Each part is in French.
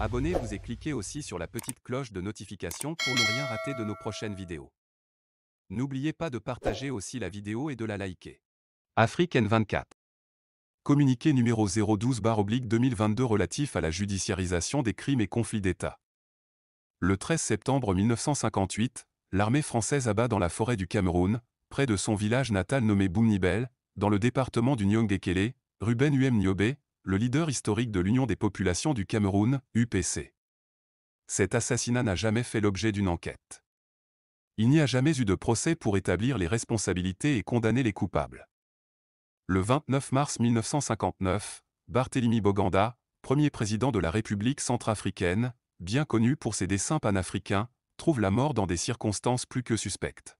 Abonnez-vous et cliquez aussi sur la petite cloche de notification pour ne rien rater de nos prochaines vidéos. N'oubliez pas de partager aussi la vidéo et de la liker. Afrique N24. Communiqué numéro 012/2022 relatif à la judiciarisation des crimes et conflits d'État. Le 13 septembre 1958, l'armée française abat dans la forêt du Cameroun, près de son village natal nommé Boumnibel, dans le département du Nyong-Ekele, Ruben Niobe, le leader historique de l'Union des populations du Cameroun, UPC. Cet assassinat n'a jamais fait l'objet d'une enquête. Il n'y a jamais eu de procès pour établir les responsabilités et condamner les coupables. Le 29 mars 1959, Barthélemy Boganda, premier président de la République centrafricaine, bien connu pour ses dessins panafricains, trouve la mort dans des circonstances plus que suspectes.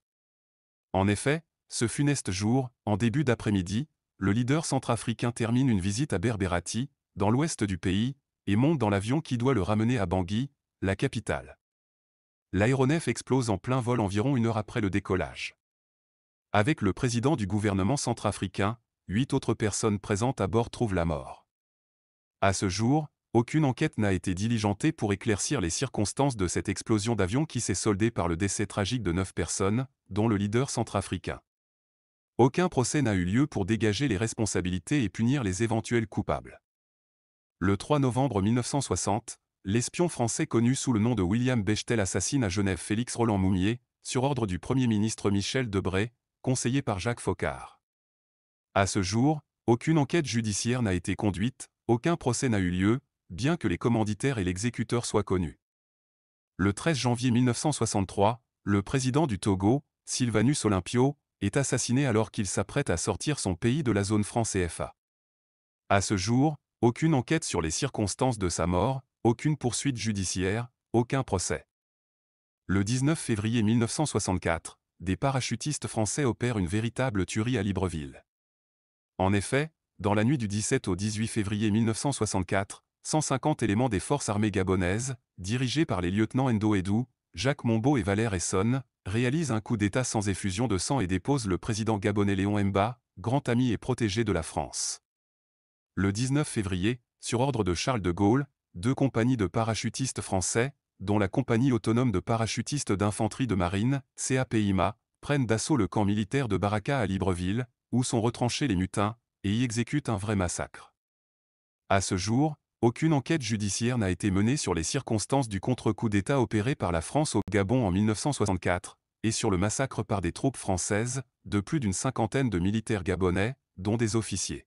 En effet, ce funeste jour, en début d'après-midi, le leader centrafricain termine une visite à Berberati, dans l'ouest du pays, et monte dans l'avion qui doit le ramener à Bangui, la capitale. L'aéronef explose en plein vol environ une heure après le décollage. Avec le président du gouvernement centrafricain, 8 autres personnes présentes à bord trouvent la mort. À ce jour, aucune enquête n'a été diligentée pour éclaircir les circonstances de cette explosion d'avion qui s'est soldée par le décès tragique de 9 personnes, dont le leader centrafricain. Aucun procès n'a eu lieu pour dégager les responsabilités et punir les éventuels coupables. Le 3 novembre 1960, l'espion français connu sous le nom de William Bechtel assassine à Genève Félix Roland Moumié, sur ordre du Premier ministre Michel Debré, conseillé par Jacques Foccart. À ce jour, aucune enquête judiciaire n'a été conduite, aucun procès n'a eu lieu, bien que les commanditaires et l'exécuteur soient connus. Le 13 janvier 1963, le président du Togo, Sylvanus Olympio, est assassiné alors qu'il s'apprête à sortir son pays de la zone franc CFA. À ce jour, aucune enquête sur les circonstances de sa mort, aucune poursuite judiciaire, aucun procès. Le 19 février 1964, des parachutistes français opèrent une véritable tuerie à Libreville. En effet, dans la nuit du 17 au 18 février 1964, 150 éléments des forces armées gabonaises, dirigés par les lieutenants Endo Edou, Jacques Mombo et Valère Essonne, réalisent un coup d'État sans effusion de sang et déposent le président gabonais Léon Mba, grand ami et protégé de la France. Le 19 février, sur ordre de Charles de Gaulle, 2 compagnies de parachutistes français, dont la compagnie autonome de parachutistes d'infanterie de marine, CAPIMA, prennent d'assaut le camp militaire de Baraka à Libreville, où sont retranchés les mutins, et y exécutent un vrai massacre. À ce jour, aucune enquête judiciaire n'a été menée sur les circonstances du contre-coup d'État opéré par la France au Gabon en 1964, et sur le massacre par des troupes françaises, de plus d'une cinquantaine de militaires gabonais, dont des officiers.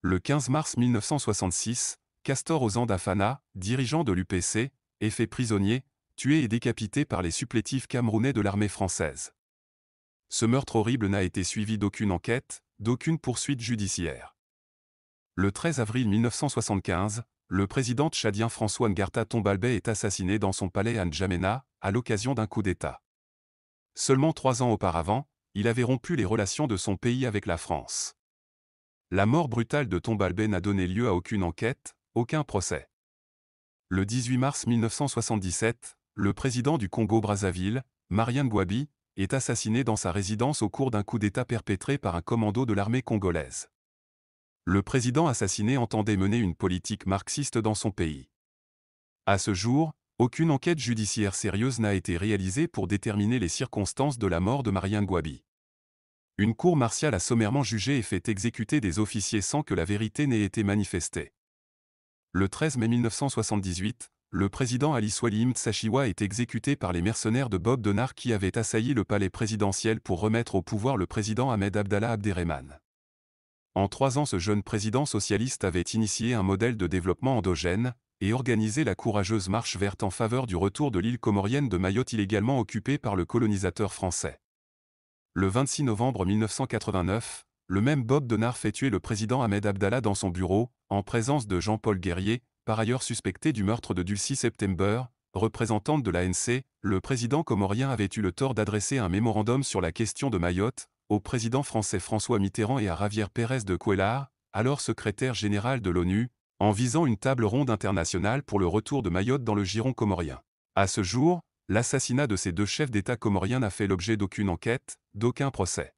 Le 15 mars 1966, Castor Ozan-Dafana, dirigeant de l'UPC, est fait prisonnier, tué et décapité par les supplétifs camerounais de l'armée française. Ce meurtre horrible n'a été suivi d'aucune enquête, d'aucune poursuite judiciaire. Le 13 avril 1975, le président tchadien François Ngarta Tombalbay est assassiné dans son palais à N'Djamena, à l'occasion d'un coup d'État. Seulement 3 ans auparavant, il avait rompu les relations de son pays avec la France. La mort brutale de Tombalbay n'a donné lieu à aucune enquête, aucun procès. Le 18 mars 1977, le président du Congo-Brazzaville, Marien Ngouabi, est assassiné dans sa résidence au cours d'un coup d'État perpétré par un commando de l'armée congolaise. Le président assassiné entendait mener une politique marxiste dans son pays. À ce jour, aucune enquête judiciaire sérieuse n'a été réalisée pour déterminer les circonstances de la mort de Marien Ngouabi. Une cour martiale a sommairement jugé et fait exécuter des officiers sans que la vérité n'ait été manifestée. Le 13 mai 1978, le président Ali Swali Mtsachiwa est exécuté par les mercenaires de Bob Denard qui avaient assailli le palais présidentiel pour remettre au pouvoir le président Ahmed Abdallah Abderrahmane. En 3 ans, ce jeune président socialiste avait initié un modèle de développement endogène et organisé la courageuse marche verte en faveur du retour de l'île comorienne de Mayotte illégalement occupée par le colonisateur français. Le 26 novembre 1989, le même Bob Denard fait tuer le président Ahmed Abdallah dans son bureau, en présence de Jean-Paul Guerrier, par ailleurs suspecté du meurtre de Dulcie September, représentante de l'ANC. Le président comorien avait eu le tort d'adresser un mémorandum sur la question de Mayotte au président français François Mitterrand et à Javier Pérez de Cuellar, alors secrétaire général de l'ONU, en visant une table ronde internationale pour le retour de Mayotte dans le giron comorien. À ce jour, l'assassinat de ces 2 chefs d'État comoriens n'a fait l'objet d'aucune enquête, d'aucun procès.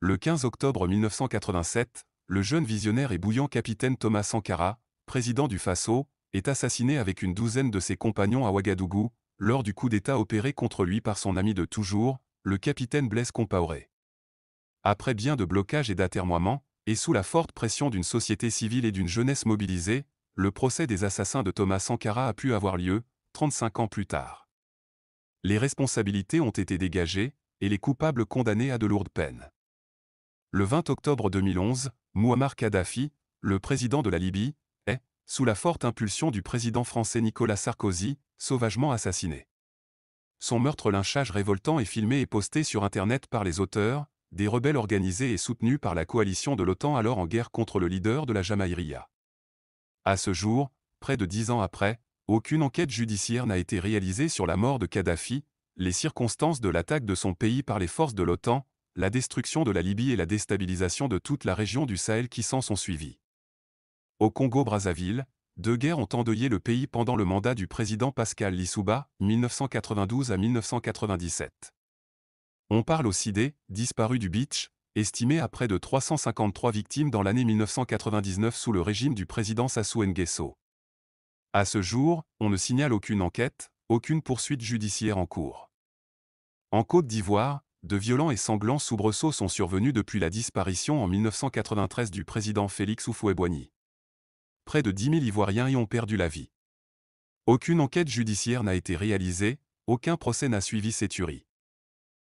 Le 15 octobre 1987, le jeune visionnaire et bouillant capitaine Thomas Sankara, président du Faso, est assassiné avec une douzaine de ses compagnons à Ouagadougou, lors du coup d'État opéré contre lui par son ami de toujours, le capitaine Blaise Compaoré. Après bien de blocages et d'atermoiements, et sous la forte pression d'une société civile et d'une jeunesse mobilisée, le procès des assassins de Thomas Sankara a pu avoir lieu, 35 ans plus tard. Les responsabilités ont été dégagées, et les coupables condamnés à de lourdes peines. Le 20 octobre 2011, Mouammar Kadhafi, le président de la Libye, est, sous la forte impulsion du président français Nicolas Sarkozy, sauvagement assassiné. Son meurtre-lynchage révoltant est filmé et posté sur Internet par les auteurs, des rebelles organisés et soutenus par la coalition de l'OTAN alors en guerre contre le leader de la Jamaïria. À ce jour, près de 10 ans après, aucune enquête judiciaire n'a été réalisée sur la mort de Kadhafi, les circonstances de l'attaque de son pays par les forces de l'OTAN, la destruction de la Libye et la déstabilisation de toute la région du Sahel qui s'en sont suivies. Au Congo-Brazzaville, 2 guerres ont endeuillé le pays pendant le mandat du président Pascal Lissouba, 1992 à 1997. On parle aussi des « disparus du Beach », estimés à près de 353 victimes dans l'année 1999 sous le régime du président Sassou Nguesso. À ce jour, on ne signale aucune enquête, aucune poursuite judiciaire en cours. En Côte d'Ivoire, de violents et sanglants soubresauts sont survenus depuis la disparition en 1993 du président Félix Houphouët-Boigny. Près de 10 000 Ivoiriens y ont perdu la vie. Aucune enquête judiciaire n'a été réalisée, aucun procès n'a suivi ces tueries.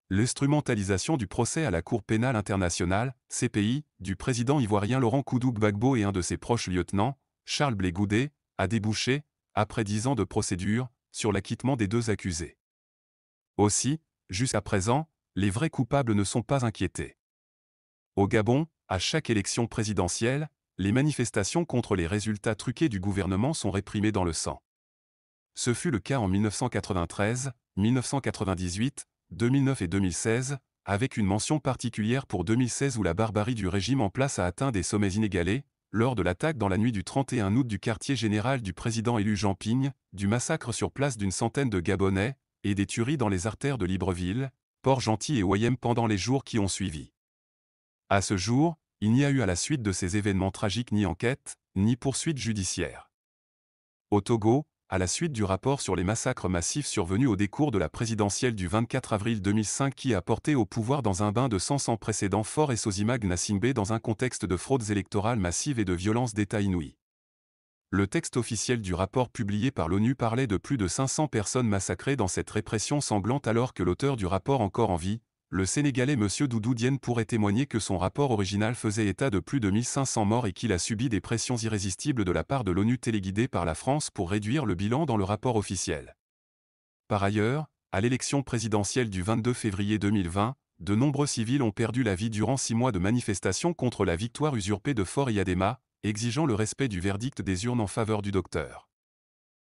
L'instrumentalisation du procès à la Cour pénale internationale, CPI, du président ivoirien Laurent Koudou-Gbagbo et un de ses proches lieutenants, Charles Blé Goudé, a débouché, après 10 ans de procédure, sur l'acquittement des 2 accusés. Aussi, jusqu'à présent, les vrais coupables ne sont pas inquiétés. Au Gabon, à chaque élection présidentielle, les manifestations contre les résultats truqués du gouvernement sont réprimées dans le sang. Ce fut le cas en 1993, 1998, 2009 et 2016, avec une mention particulière pour 2016 où la barbarie du régime en place a atteint des sommets inégalés, lors de l'attaque dans la nuit du 31 août du quartier général du président élu Jean Pigne, du massacre sur place d'une centaine de Gabonais, et des tueries dans les artères de Libreville, Port-Gentil et Ouayem pendant les jours qui ont suivi. À ce jour, il n'y a eu à la suite de ces événements tragiques ni enquête, ni poursuite judiciaire. Au Togo, à la suite du rapport sur les massacres massifs survenus au décours de la présidentielle du 24 avril 2005 qui a porté au pouvoir dans un bain de sang sans précédent Faure et Sozimag Gnassingbé dans un contexte de fraudes électorales massives et de violences d'État inouïes. Le texte officiel du rapport publié par l'ONU parlait de plus de 500 personnes massacrées dans cette répression sanglante alors que l'auteur du rapport encore en vie, le Sénégalais M. Doudou Diène pourrait témoigner que son rapport original faisait état de plus de 1500 morts et qu'il a subi des pressions irrésistibles de la part de l'ONU téléguidée par la France pour réduire le bilan dans le rapport officiel. Par ailleurs, à l'élection présidentielle du 22 février 2020, de nombreux civils ont perdu la vie durant 6 mois de manifestations contre la victoire usurpée de Faure Yadema, exigeant le respect du verdict des urnes en faveur du docteur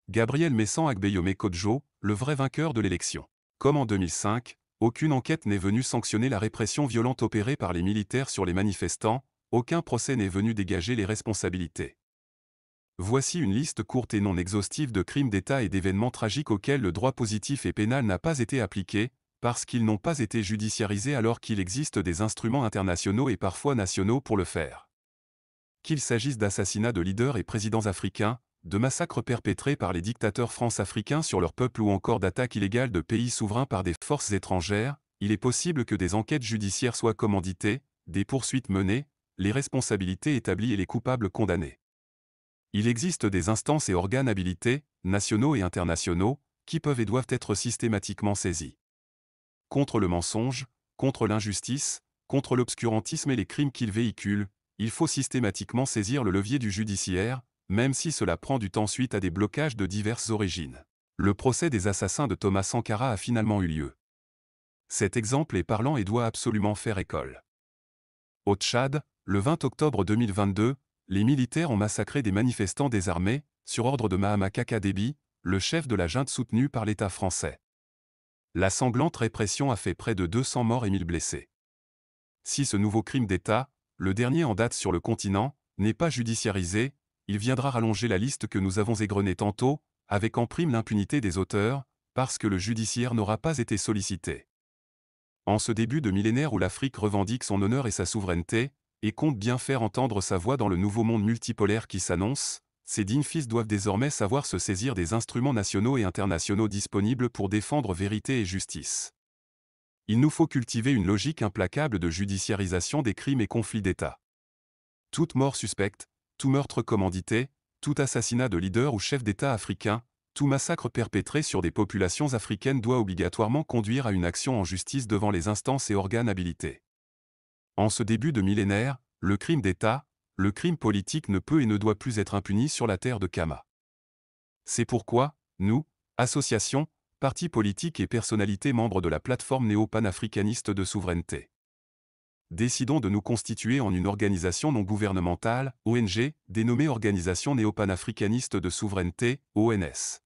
Gabriel Messan Agbeyome Kodjo, le vrai vainqueur de l'élection. Comme en 2005, aucune enquête n'est venue sanctionner la répression violente opérée par les militaires sur les manifestants, aucun procès n'est venu dégager les responsabilités. Voici une liste courte et non exhaustive de crimes d'État et d'événements tragiques auxquels le droit positif et pénal n'a pas été appliqué, parce qu'ils n'ont pas été judiciarisés alors qu'il existe des instruments internationaux et parfois nationaux pour le faire. Qu'il s'agisse d'assassinats de leaders et présidents africains, de massacres perpétrés par les dictateurs france-africains sur leur peuple ou encore d'attaques illégales de pays souverains par des forces étrangères, il est possible que des enquêtes judiciaires soient commanditées, des poursuites menées, les responsabilités établies et les coupables condamnés. Il existe des instances et organes habilités, nationaux et internationaux, qui peuvent et doivent être systématiquement saisis. Contre le mensonge, contre l'injustice, contre l'obscurantisme et les crimes qu'ils véhiculent, il faut systématiquement saisir le levier du judiciaire, même si cela prend du temps suite à des blocages de diverses origines. Le procès des assassins de Thomas Sankara a finalement eu lieu. Cet exemple est parlant et doit absolument faire école. Au Tchad, le 20 octobre 2022, les militaires ont massacré des manifestants désarmés, sur ordre de Mahama Kaka Déby, le chef de la junte soutenu par l'État français. La sanglante répression a fait près de 200 morts et 1000 blessés. Si ce nouveau crime d'État, le dernier en date sur le continent, n'est pas judiciarisé, il viendra rallonger la liste que nous avons égrenée tantôt, avec en prime l'impunité des auteurs, parce que le judiciaire n'aura pas été sollicité. En ce début de millénaire où l'Afrique revendique son honneur et sa souveraineté, et compte bien faire entendre sa voix dans le nouveau monde multipolaire qui s'annonce, Ces dignes fils doivent désormais savoir se saisir des instruments nationaux et internationaux disponibles pour défendre vérité et justice. Il nous faut cultiver une logique implacable de judiciarisation des crimes et conflits d'État. Toute mort suspecte, tout meurtre commandité, tout assassinat de leader ou chef d'État africain, tout massacre perpétré sur des populations africaines doit obligatoirement conduire à une action en justice devant les instances et organes habilités. En ce début de millénaire, le crime d'État, le crime politique ne peut et ne doit plus être impuni sur la terre de Kama. C'est pourquoi, nous, associations, partis politiques et personnalités membres de la plateforme néo-panafricaniste de souveraineté, décidons de nous constituer en une organisation non gouvernementale, ONG, dénommée Organisation néo-panafricaniste de souveraineté, ONS.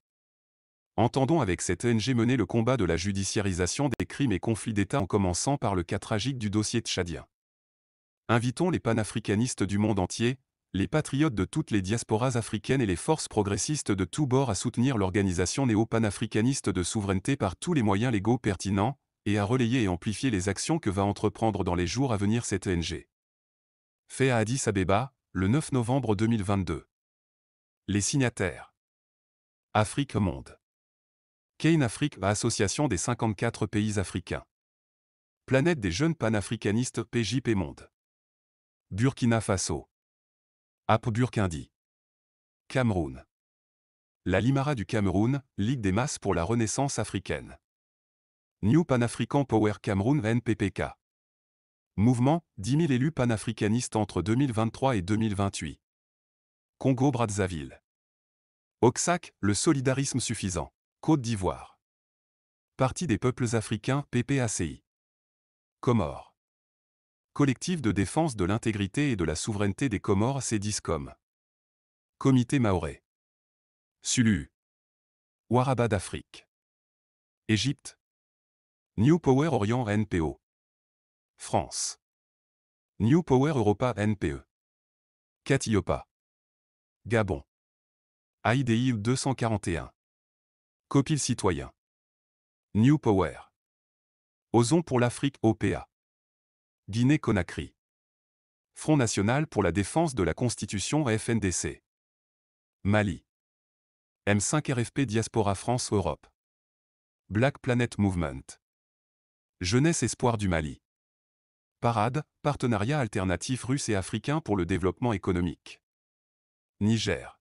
Entendons avec cette ONG mener le combat de la judiciarisation des crimes et conflits d'État en commençant par le cas tragique du dossier tchadien. Invitons les panafricanistes du monde entier, les patriotes de toutes les diasporas africaines et les forces progressistes de tous bords à soutenir l'organisation néo-panafricaniste de souveraineté par tous les moyens légaux pertinents, et à relayer et amplifier les actions que va entreprendre dans les jours à venir cette ONG. Fait à Addis Abeba, le 9 novembre 2022. Les signataires. Afrique Monde. Kane Afrique, association des 54 pays africains. Planète des jeunes panafricanistes PJP Monde. Burkina Faso. AP Burkindi. Cameroun. La Limara du Cameroun, Ligue des masses pour la renaissance africaine. New Pan-African Power Cameroun NPPK. Mouvement, 10 000 élus panafricanistes entre 2023 et 2028. Congo-Brazzaville. Oxac, le solidarisme suffisant. Côte d'Ivoire. Parti des peuples africains PPACI. Comores. Collectif de défense de l'intégrité et de la souveraineté des Comores CEDISCOM. Comité mahorais. Sulu. Waraba d'Afrique. Égypte. New Power Orient NPO. France. New Power Europa NPE. Catiopa. Gabon. AIDI 241. Copil citoyen. New Power. Osons pour l'Afrique OPA. Guinée-Conakry. Front national pour la défense de la Constitution FNDC. Mali. M5 RFP Diaspora France Europe. Black Planet Movement. Jeunesse Espoir du Mali. Parade, partenariat alternatif russe et africain pour le développement économique. Niger.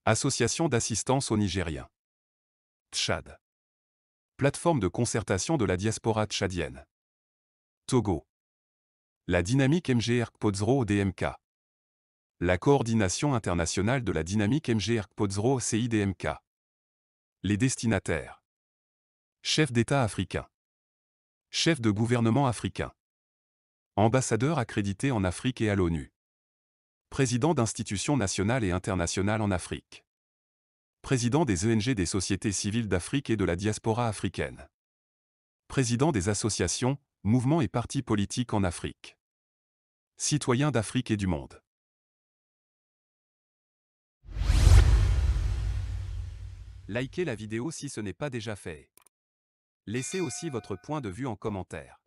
Association d'assistance aux Nigériens. Tchad. Plateforme de concertation de la diaspora tchadienne. Togo. La dynamique MGR Kpodzro au DMK. La coordination internationale de la dynamique MGR Kpodzro au CIDMK. Les destinataires. Chef d'État africain. Chef de gouvernement africain. Ambassadeur accrédité en Afrique et à l'ONU. Président d'institutions nationales et internationales en Afrique. Président des ONG des sociétés civiles d'Afrique et de la diaspora africaine. Président des associations, mouvements et partis politiques en Afrique. Citoyen d'Afrique et du monde. Likez la vidéo si ce n'est pas déjà fait. Laissez aussi votre point de vue en commentaire.